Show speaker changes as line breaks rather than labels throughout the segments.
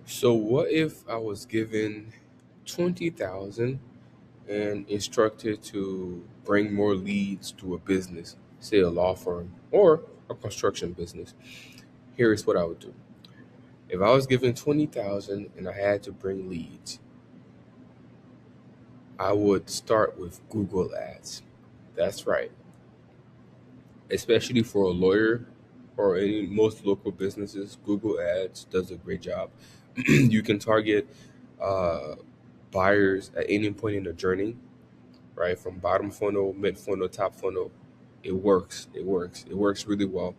So what if I was given 20,000 and instructed to bring more leads to a business, say a law firm or a construction business? Here's what I would do. If I was given 20,000 and I had to bring leads, I would start with Google Ads. That's right. Especially for a lawyer or any most local businesses, Google Ads does a great job. You can target uh, buyers at any point in the journey, right? From bottom funnel, mid funnel, top funnel. It works. It works. It works really well.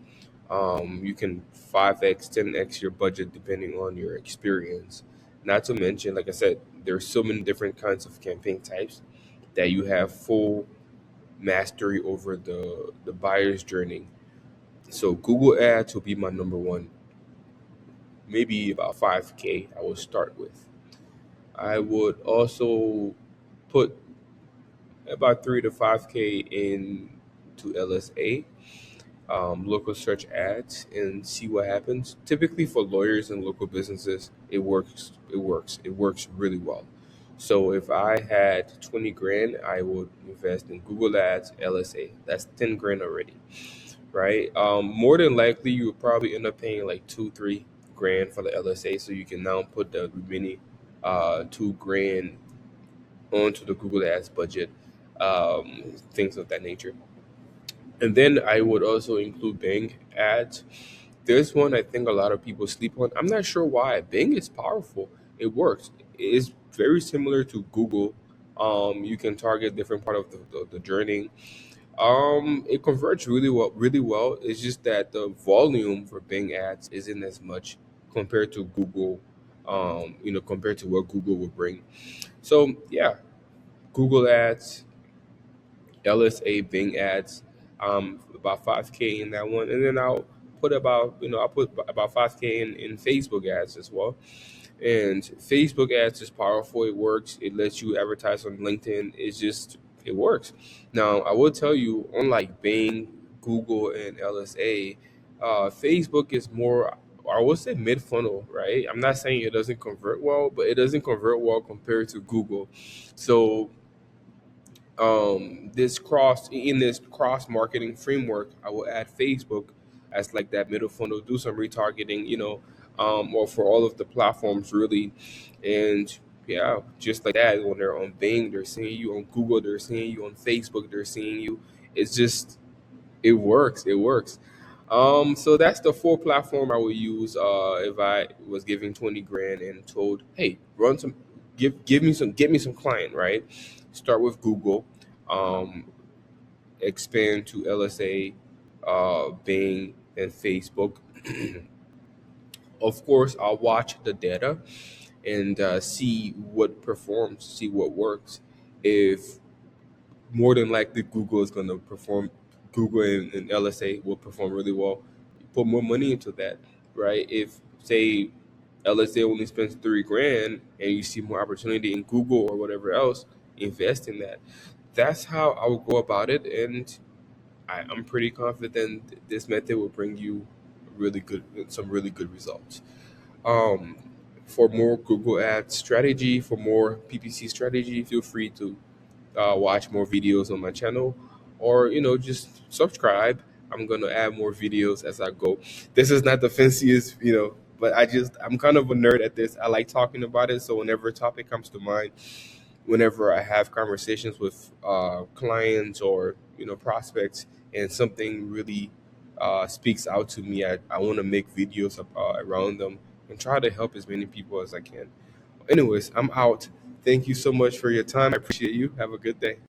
You can 5x, 10x your budget depending on your experience. Not to mention, like I said, there's so many different kinds of campaign types that you have full mastery over the buyer's journey. So Google Ads will be my number one. Maybe about 5K I will start with. I would also put about 3 to 5K into LSA, local search ads, and see what happens. Typically for lawyers and local businesses, it works. It works. It works really well. So if I had 20 grand, I would invest in Google Ads, LSA. That's 10 grand already, right? More than likely, you would probably end up paying like 2, 3 grand for the LSA. So you can now put the remaining 2 grand onto the Google Ads budget, things of that nature. And then I would also include Bing ads. There's one I think a lot of people sleep on. I'm not sure why. Bing is powerful. It works. It is very similar to Google. You can target different part of the journey. It converts really well. Really well. It's just that the volume for Bing ads isn't as much compared to Google. Compared to what Google would bring. So yeah, Google ads, LSA, Bing ads, about 5K in that one, and then I'll put about 5K in Facebook ads as well. And Facebook ads is powerful. It works. It lets you advertise on LinkedIn. It works. Now I will tell you, unlike Bing, Google, and LSA, Facebook is more. I would say mid funnel, right? I'm not saying it doesn't convert well, but it doesn't convert well compared to Google. So this cross marketing framework, I will add Facebook as like that middle funnel, do some retargeting, or for all of the platforms really. And yeah, just like that, when they're on Bing, they're seeing you. On Google, they're seeing you. On Facebook, they're seeing you. It's just, it works. It works. So that's the full platform I would use if I was giving 20 grand and told, hey, run some, give me some, get me some client, right? Start with Google, um, expand to LSA, Bing, and Facebook. Of course, I'll watch the data and see what performs, see what works. If more than likely Google is going to perform, Google and LSA will perform really well. Put more money into that, right? If say LSA only spends 3 grand and you see more opportunity in Google or whatever else, invest in that. That's how I would go about it, and I'm pretty confident this method will bring you some really good results. Um, for more Google Ads strategy, for more PPC strategy, feel free to watch more videos on my channel, or just subscribe. I'm gonna add more videos as I go. This is not the fanciest, but I'm kind of a nerd at this. I like talking about it, so whenever a topic comes to mind, whenever I have conversations with clients or prospects, and something really speaks out to me, I want to make videos around them and try to help as many people as I can. Anyways, I'm out. Thank you so much for your time. I appreciate you. Have a good day.